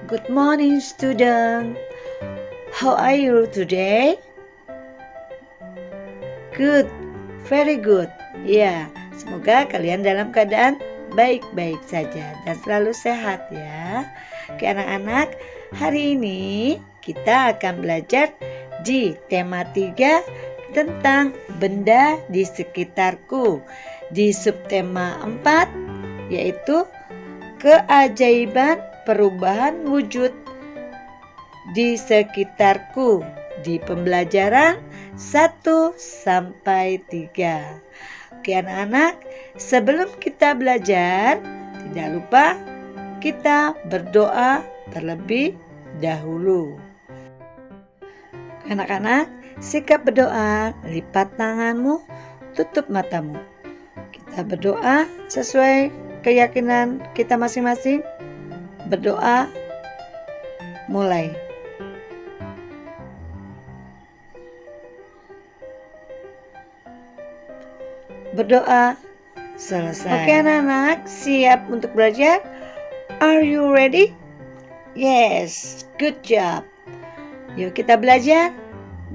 Good morning, student. How are you today? Good, very good. Ya, semoga kalian dalam keadaan baik-baik saja dan selalu sehat ya. Oke anak-anak, hari ini kita akan belajar di tema 3 tentang benda di sekitarku. Di subtema 4 yaitu keajaiban perubahan wujud di sekitarku di pembelajaran 1 sampai 3. Oke anak-anak, sebelum kita belajar, tidak lupa kita berdoa terlebih dahulu. Anak-anak, sikap berdoa, lipat tanganmu, tutup matamu. Kita berdoa sesuai keyakinan kita masing-masing. Berdoa mulai. Berdoa selesai. Oke anak-anak, siap untuk belajar? Are you ready? Yes, good job. Yuk kita belajar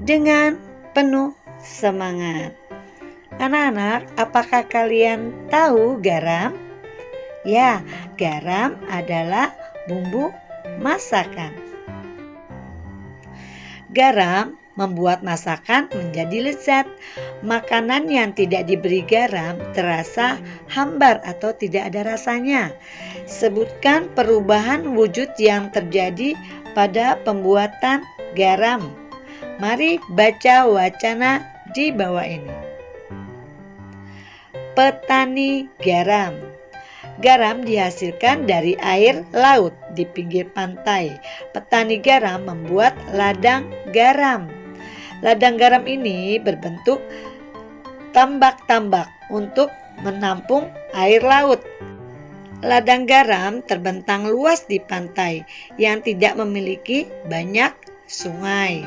dengan penuh semangat. Anak-anak, apakah kalian tahu garam? Ya, garam adalah bumbu masakan. Garam membuat masakan menjadi lezat. Makanan yang tidak diberi garam terasa hambar atau tidak ada rasanya. Sebutkan perubahan wujud yang terjadi pada pembuatan garam. Mari baca wacana di bawah ini. Petani garam. Garam dihasilkan dari air laut di pinggir pantai. Petani garam membuat ladang garam. Ladang garam ini berbentuk tambak-tambak untuk menampung air laut. Ladang garam terbentang luas di pantai yang tidak memiliki banyak sungai.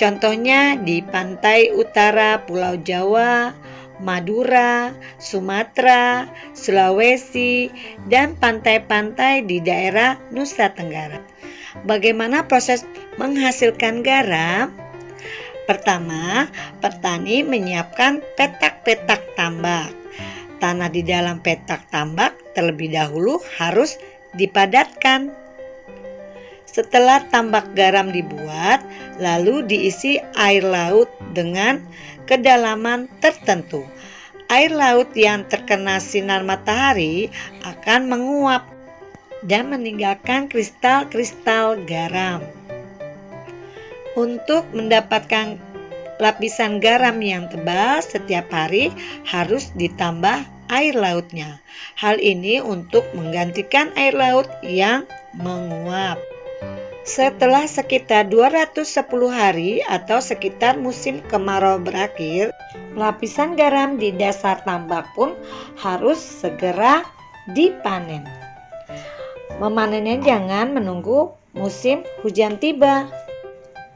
Contohnya di pantai utara Pulau Jawa, Madura, Sumatera, Sulawesi, dan pantai-pantai di daerah Nusa Tenggara. Bagaimana proses menghasilkan garam? Pertama, petani menyiapkan petak-petak tambak. Tanah di dalam petak tambak terlebih dahulu harus dipadatkan. Setelah tambak garam dibuat, lalu diisi air laut dengan kedalaman tertentu. Air laut yang terkena sinar matahari akan menguap dan meninggalkan kristal-kristal garam. Untuk mendapatkan lapisan garam yang tebal, setiap hari harus ditambah air lautnya. Hal ini untuk menggantikan air laut yang menguap. Setelah sekitar 210 hari atau sekitar musim kemarau berakhir, lapisan garam di dasar tambak pun harus segera dipanen. Memanennya jangan menunggu musim hujan tiba.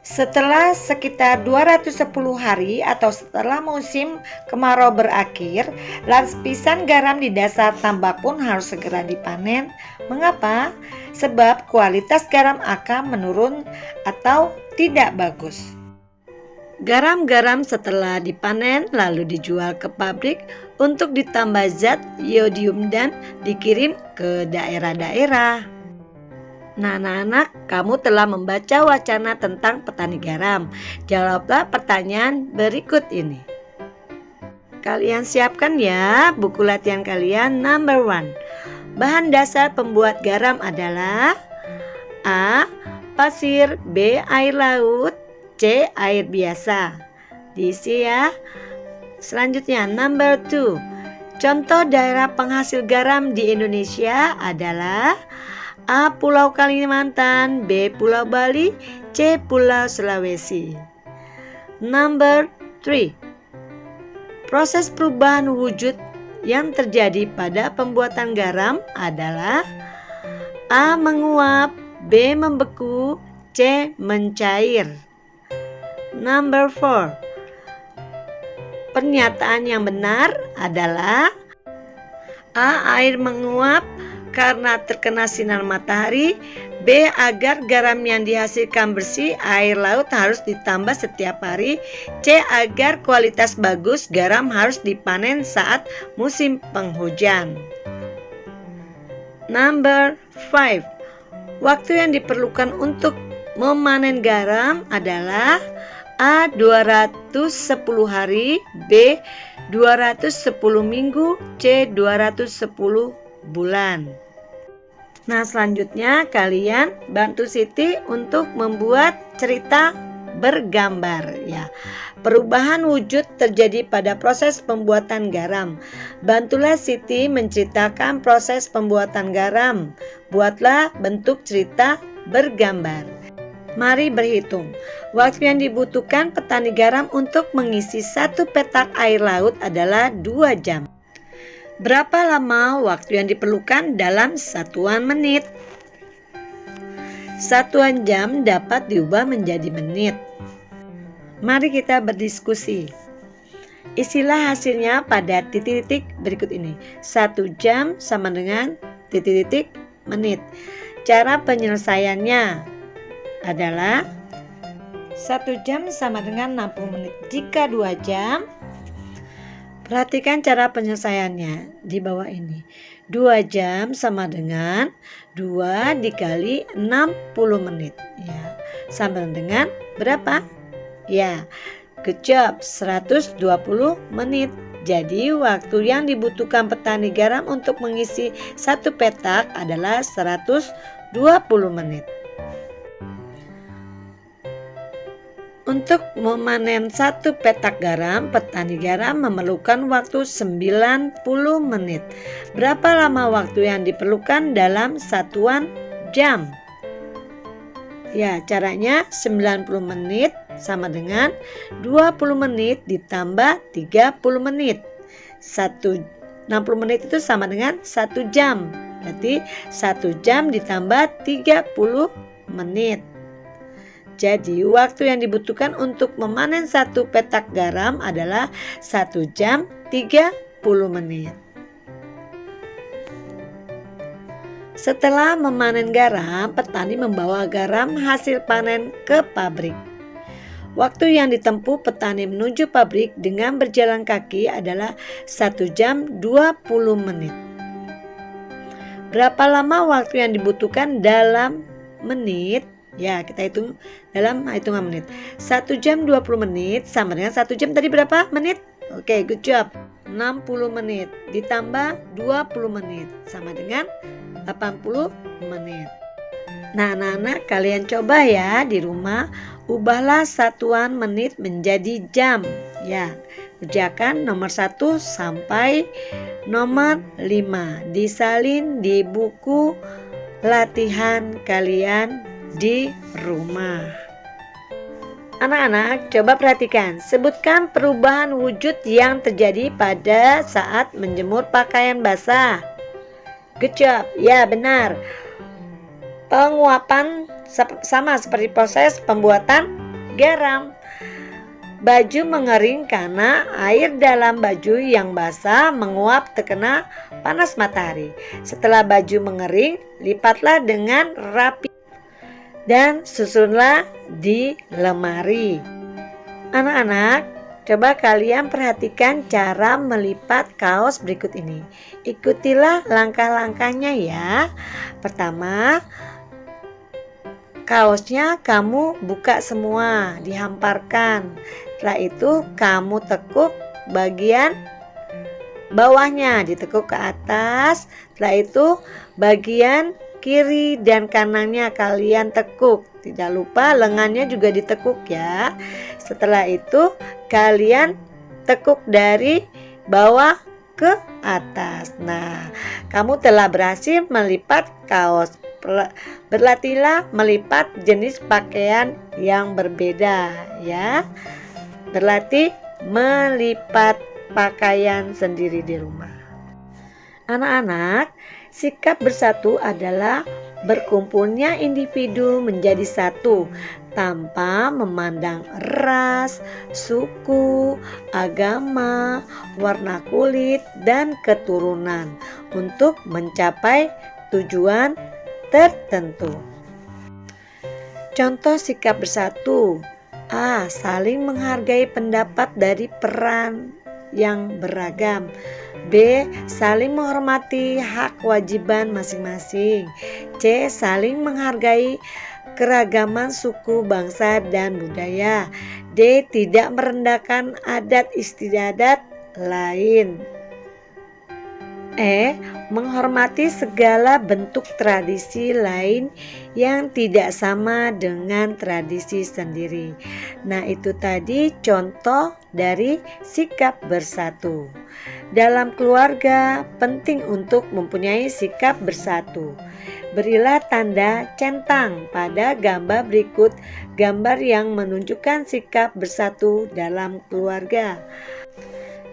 Setelah sekitar 210 hari atau setelah musim kemarau berakhir, lapisan garam di dasar tambak pun harus segera dipanen. Mengapa? Sebab kualitas garam akan menurun atau tidak bagus. Garam-garam setelah dipanen lalu dijual ke pabrik untuk ditambah zat iodium dan dikirim ke daerah-daerah. Nah anak-anak, kamu telah membaca wacana tentang petani garam. Jawablah pertanyaan berikut ini. Kalian siapkan ya buku latihan kalian number 1. Bahan dasar pembuat garam adalah A. Pasir, B. Air laut, C. Air biasa. Diisi ya. Selanjutnya number 2. Contoh daerah penghasil garam di Indonesia adalah A. Pulau Kalimantan, B. Pulau Bali, C. Pulau Sulawesi. Number 3. Proses perubahan wujud yang terjadi pada pembuatan garam adalah A. Menguap, B. Membeku, C. Mencair. Number 4. Pernyataan yang benar adalah A. Air menguap karena terkena sinar matahari. B. Agar garam yang dihasilkan bersih, air laut harus ditambah setiap hari. C. Agar kualitas bagus, garam harus dipanen saat musim penghujan. Number 5. Waktu yang diperlukan untuk memanen garam adalah A. 210 hari, B. 210 minggu, C. 210 bulan. Nah, selanjutnya kalian bantu Siti untuk membuat cerita bergambar ya. Perubahan wujud terjadi pada proses pembuatan garam. Bantulah Siti menceritakan proses pembuatan garam. Buatlah bentuk cerita bergambar. Mari berhitung. Waktu yang dibutuhkan petani garam untuk mengisi 1 petak air laut adalah 2 jam. Berapa lama waktu yang diperlukan dalam satuan menit? Satuan jam dapat diubah menjadi menit. Mari kita berdiskusi. Isilah hasilnya pada titik-titik berikut ini. 1 jam sama dengan titik-titik menit. Cara penyelesaiannya adalah 1 jam sama dengan 60 menit. Jika 2 jam, perhatikan cara penyelesaiannya di bawah ini. 2 jam sama dengan 2 dikali 60 menit. Ya, sama dengan berapa? Ya, good job, 120 menit. Jadi waktu yang dibutuhkan petani garam untuk mengisi 1 petak adalah 120 menit. Untuk memanen 1 petak garam, petani garam memerlukan waktu 90 menit. Berapa lama waktu yang diperlukan dalam satuan jam? Ya, caranya 90 menit sama dengan 20 menit ditambah 30 menit. 60 menit itu sama dengan 1 jam. Berarti 1 jam ditambah 30 menit. Jadi waktu yang dibutuhkan untuk memanen 1 petak garam adalah 1 jam 30 menit. Setelah memanen garam, petani membawa garam hasil panen ke pabrik. Waktu yang ditempuh petani menuju pabrik dengan berjalan kaki adalah 1 jam 20 menit. Berapa lama waktu yang dibutuhkan dalam menit? Ya, kita hitung dalam hitungan menit. 1 jam 20 menit sama dengan 1 jam tadi berapa menit? Oke, good job. 60 menit ditambah 20 menit sama dengan 80 menit. Nah, anak-anak, kalian coba ya di rumah, ubahlah satuan menit menjadi jam. Ya, kerjakan nomor 1 sampai nomor 5. Disalin di buku latihan kalian di rumah. Anak-anak, coba perhatikan. Sebutkan perubahan wujud yang terjadi pada saat menjemur pakaian basah. Good job. Ya, benar. Penguapan sama seperti proses pembuatan garam. Baju mengering karena air dalam baju yang basah menguap terkena panas matahari. Setelah baju mengering, lipatlah dengan rapi dan susunlah di lemari. Anak-anak, coba kalian perhatikan cara melipat kaos berikut ini. Ikutilah langkah-langkahnya ya. Pertama, kaosnya kamu buka semua, dihamparkan. Setelah itu kamu tekuk bagian bawahnya, ditekuk ke atas. Setelah itu bagian kiri dan kanannya kalian tekuk. Tidak lupa lengannya juga ditekuk ya. Setelah itu kalian tekuk dari bawah ke atas. Nah, kamu telah berhasil melipat kaos. Berlatihlah melipat jenis pakaian yang berbeda ya. Berlatih melipat pakaian sendiri di rumah. Anak-anak, sikap bersatu adalah berkumpulnya individu menjadi satu tanpa memandang ras, suku, agama, warna kulit, dan keturunan untuk mencapai tujuan tertentu. Contoh sikap bersatu. A. Saling menghargai pendapat dari peran yang beragam. B. Saling menghormati hak kewajiban masing-masing. C. Saling menghargai keragaman suku, bangsa, dan budaya. D. Tidak merendahkan adat istiadat lain. E. Menghormati segala bentuk tradisi lain yang tidak sama dengan tradisi sendiri. Nah, itu tadi contoh dari sikap bersatu. Dalam keluarga penting untuk mempunyai sikap bersatu. Berilah tanda centang pada gambar berikut, gambar yang menunjukkan sikap bersatu dalam keluarga.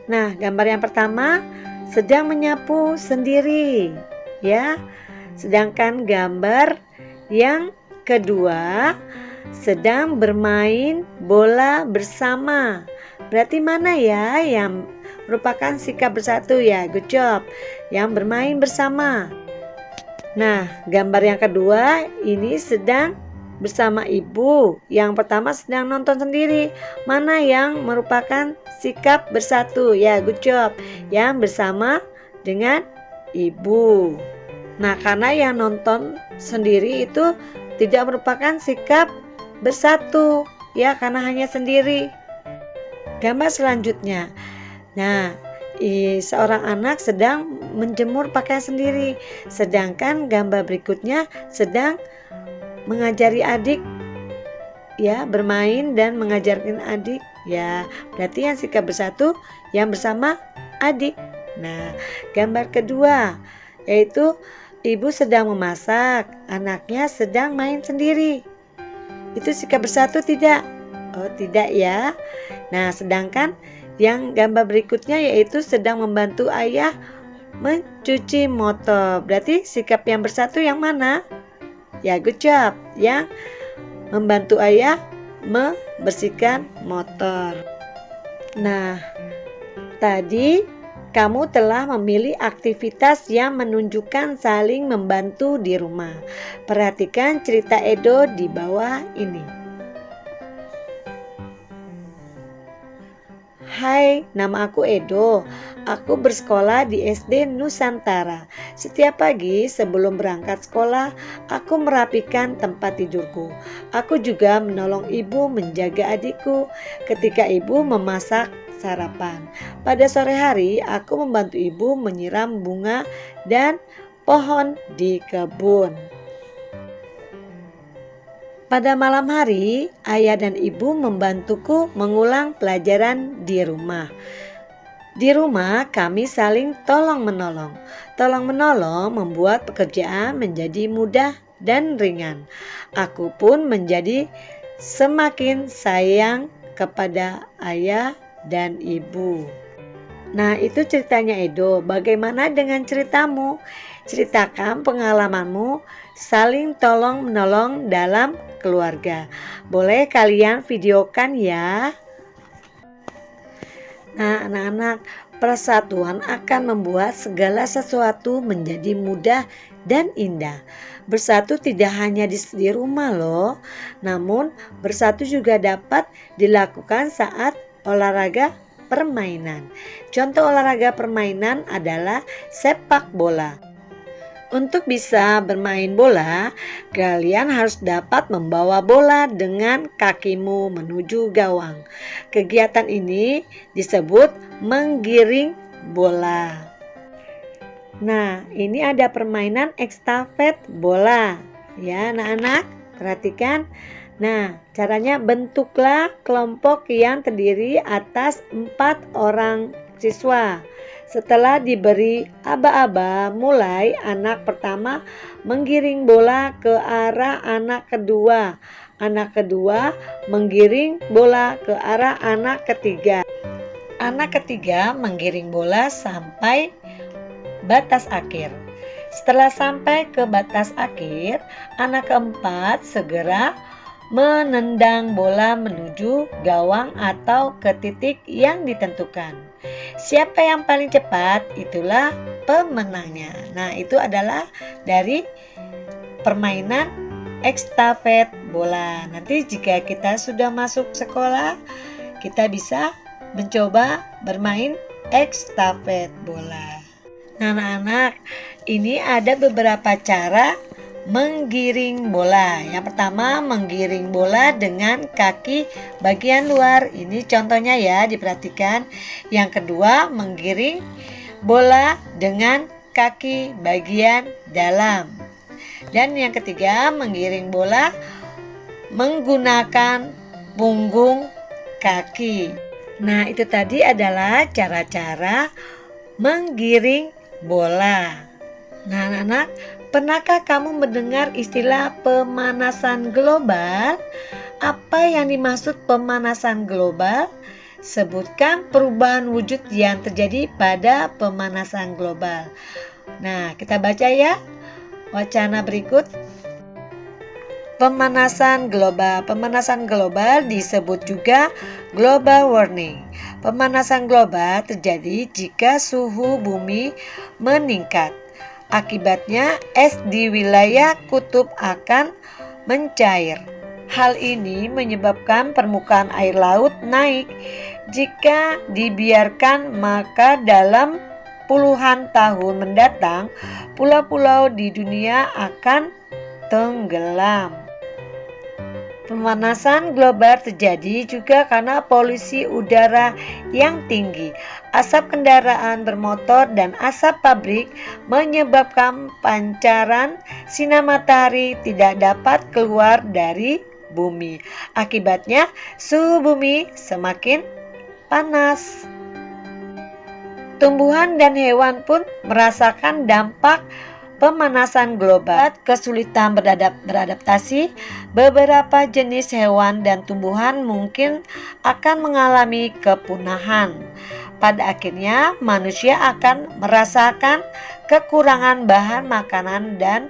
Nah, gambar yang pertama sedang menyapu sendiri, ya. Sedangkan gambar yang kedua sedang bermain bola bersama. Berarti mana ya yang merupakan sikap bersatu ya? Good job. Yang bermain bersama. Nah, gambar yang kedua ini sedang bersama ibu. Yang pertama sedang nonton sendiri. Mana yang merupakan sikap bersatu? Ya, good job. Yang bersama dengan ibu. Nah, karena yang nonton sendiri itu tidak merupakan sikap bersatu, ya, karena hanya sendiri. Gambar selanjutnya. Nah, seorang anak sedang menjemur pakaian sendiri. Sedangkan gambar berikutnya sedang mengajari adik, ya, bermain dan mengajarkan adik, ya. Berarti yang sikap bersatu yang bersama adik. Nah, gambar kedua yaitu ibu sedang memasak, anaknya sedang main sendiri. Itu sikap bersatu tidak? Oh, tidak ya. Nah, sedangkan yang gambar berikutnya yaitu sedang membantu ayah mencuci motor. Berarti sikap yang bersatu yang mana? Ya, good job. Yang membantu ayah membersihkan motor. Nah, tadi kamu telah memilih aktivitas yang menunjukkan saling membantu di rumah. Perhatikan cerita Edo di bawah ini. Hai, nama aku Edo. Aku bersekolah di SD Nusantara. Setiap pagi sebelum berangkat sekolah, aku merapikan tempat tidurku. Aku juga menolong ibu menjaga adikku ketika ibu memasak sarapan. Pada sore hari, aku membantu ibu menyiram bunga dan pohon di kebun. Pada malam hari, ayah dan ibu membantuku mengulang pelajaran di rumah. Di rumah kami saling tolong-menolong. Tolong-menolong membuat pekerjaan menjadi mudah dan ringan. Aku pun menjadi semakin sayang kepada ayah dan ibu. Nah, itu ceritanya Edo. Bagaimana dengan ceritamu? Ceritakan pengalamanmu saling tolong-menolong dalam keluarga. Boleh kalian videokan ya. Nah, anak-anak, persatuan akan membuat segala sesuatu menjadi mudah dan indah. Bersatu tidak hanya di rumah loh, namun bersatu juga dapat dilakukan saat olahraga permainan. Contoh olahraga permainan adalah sepak bola. Untuk bisa bermain bola, kalian harus dapat membawa bola dengan kakimu menuju gawang. Kegiatan ini disebut menggiring bola. Nah, ini ada permainan estafet bola. Ya, anak-anak, perhatikan. Nah, caranya bentuklah kelompok yang terdiri atas 4 orang siswa. Setelah diberi aba-aba, mulai anak pertama menggiring bola ke arah anak kedua. Anak kedua menggiring bola ke arah anak ketiga. Anak ketiga menggiring bola sampai batas akhir. Setelah sampai ke batas akhir, anak keempat segera menendang bola menuju gawang atau ke titik yang ditentukan. Siapa yang paling cepat, itulah pemenangnya. Nah, itu adalah dari permainan estafet bola. Nanti jika kita sudah masuk sekolah, kita bisa mencoba bermain estafet bola. Nah, anak-anak, ini ada beberapa cara menggiring bola. Yang pertama, menggiring bola dengan kaki bagian luar. Ini contohnya ya, diperhatikan. Yang kedua, menggiring bola dengan kaki bagian dalam. Dan yang ketiga, menggiring bola menggunakan punggung kaki. Nah, itu tadi adalah cara-cara menggiring bola. Nah, anak-anak, pernahkah kamu mendengar istilah pemanasan global? Apa yang dimaksud pemanasan global? Sebutkan perubahan wujud yang terjadi pada pemanasan global. Nah, kita baca ya wacana berikut. Pemanasan global. Pemanasan global disebut juga global warming. Pemanasan global terjadi jika suhu bumi meningkat. Akibatnya, es di wilayah kutub akan mencair. Hal ini menyebabkan permukaan air laut naik. Jika dibiarkan, maka dalam puluhan tahun mendatang, pulau-pulau di dunia akan tenggelam. Pemanasan global terjadi juga karena polusi udara yang tinggi. Asap kendaraan bermotor dan asap pabrik menyebabkan pancaran sinar matahari tidak dapat keluar dari bumi. Akibatnya, suhu bumi semakin panas. Tumbuhan dan hewan pun merasakan dampak pemanasan global. Kesulitan beradaptasi, beberapa jenis hewan dan tumbuhan mungkin akan mengalami kepunahan. Pada akhirnya, manusia akan merasakan kekurangan bahan makanan dan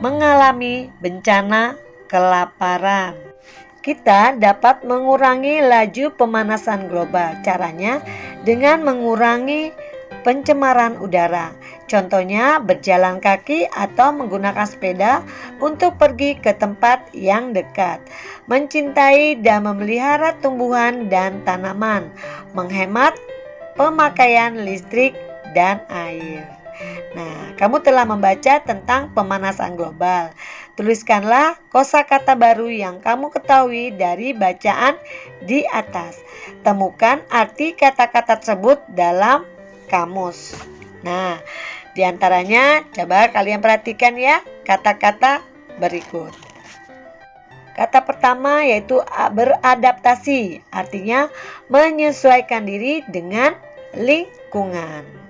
mengalami bencana kelaparan. Kita dapat mengurangi laju pemanasan global. Caranya dengan mengurangi pencemaran udara. Contohnya berjalan kaki atau menggunakan sepeda untuk pergi ke tempat yang dekat. Mencintai dan memelihara tumbuhan dan tanaman. Menghemat pemakaian listrik dan air. Nah, kamu telah membaca tentang pemanasan global. Tuliskanlah kosakata baru yang kamu ketahui dari bacaan di atas. Temukan arti kata-kata tersebut dalam kamus. Nah, diantaranya coba kalian perhatikan ya kata-kata berikut. Kata pertama yaitu beradaptasi, artinya menyesuaikan diri dengan lingkungan.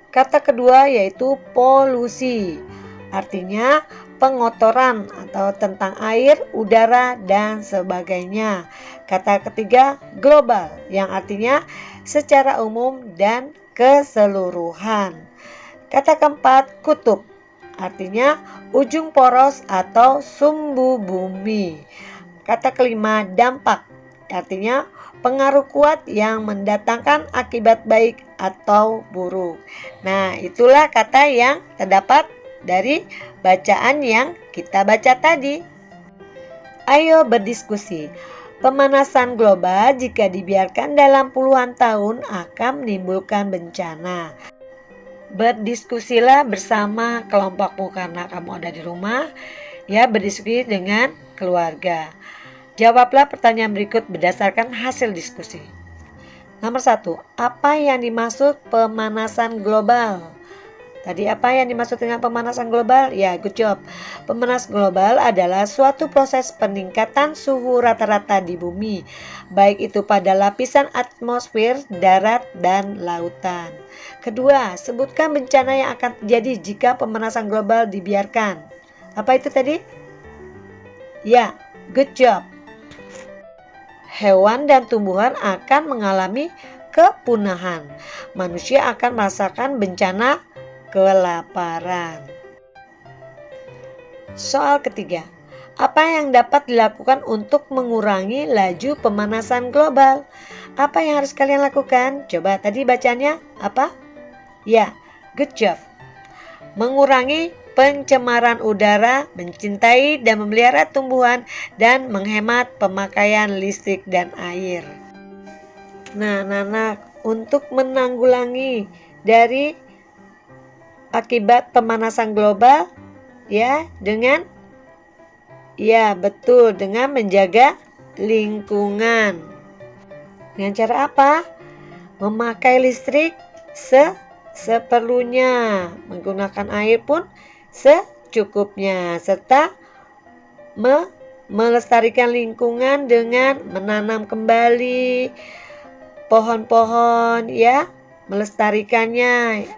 Kata kedua yaitu polusi, artinya pengotoran atau tentang air, udara, dan sebagainya. Kata ketiga global, yang artinya secara umum dan keseluruhan. Kata keempat kutub, artinya ujung poros atau sumbu bumi. Kata kelima dampak, artinya pengaruh kuat yang mendatangkan akibat baik atau buruk. Nah, itulah kata yang terdapat dari bacaan yang kita baca tadi. Ayo berdiskusi. Pemanasan global jika dibiarkan dalam puluhan tahun akan menimbulkan bencana. Berdiskusilah bersama kelompokmu karena kamu ada di rumah. Ya, berdiskusi dengan keluarga. Jawablah pertanyaan berikut berdasarkan hasil diskusi. Nomor 1. Apa yang dimaksud pemanasan global? Tadi apa yang dimaksud dengan pemanasan global? Ya, good job. Pemanasan global adalah suatu proses peningkatan suhu rata-rata di bumi, baik itu pada lapisan atmosfer, darat, dan lautan. Kedua, sebutkan bencana yang akan terjadi jika pemanasan global dibiarkan. Apa itu tadi? Ya, good job. Hewan dan tumbuhan akan mengalami kepunahan. Manusia akan merasakan bencana kelaparan. Soal ketiga, Apa yang dapat dilakukan untuk mengurangi laju pemanasan global? Apa yang harus kalian lakukan? Coba tadi bacanya apa? Ya, good job. Mengurangi pencemaran udara, mencintai dan memelihara tumbuhan, dan menghemat pemakaian listrik dan air. Nah, anak-anak, untuk menanggulangi dari akibat pemanasan global, ya, betul, dengan menjaga lingkungan. Dengan cara apa? Memakai listrik seperlunya, menggunakan air pun secukupnya, serta melestarikan lingkungan dengan menanam kembali pohon-pohon, ya, melestarikannya.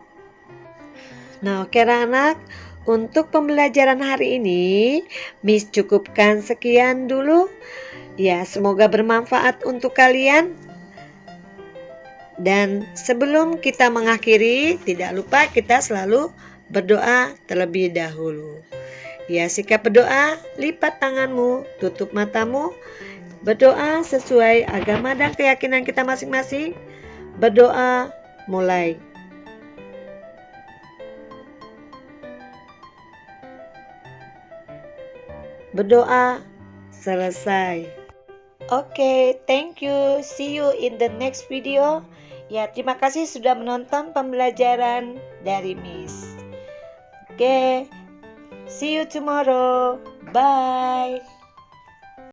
Nah, oke anak, untuk pembelajaran hari ini Miss cukupkan sekian dulu. Ya, semoga bermanfaat untuk kalian. Dan sebelum kita mengakhiri, tidak lupa kita selalu berdoa terlebih dahulu. Ya, sikap berdoa, lipat tanganmu, tutup matamu, berdoa sesuai agama dan keyakinan kita masing-masing. Berdoa mulai. Berdoa selesai. Oke, thank you. See you in the next video. Ya, terima kasih sudah menonton pembelajaran dari Miss. Oke, see you tomorrow. Bye.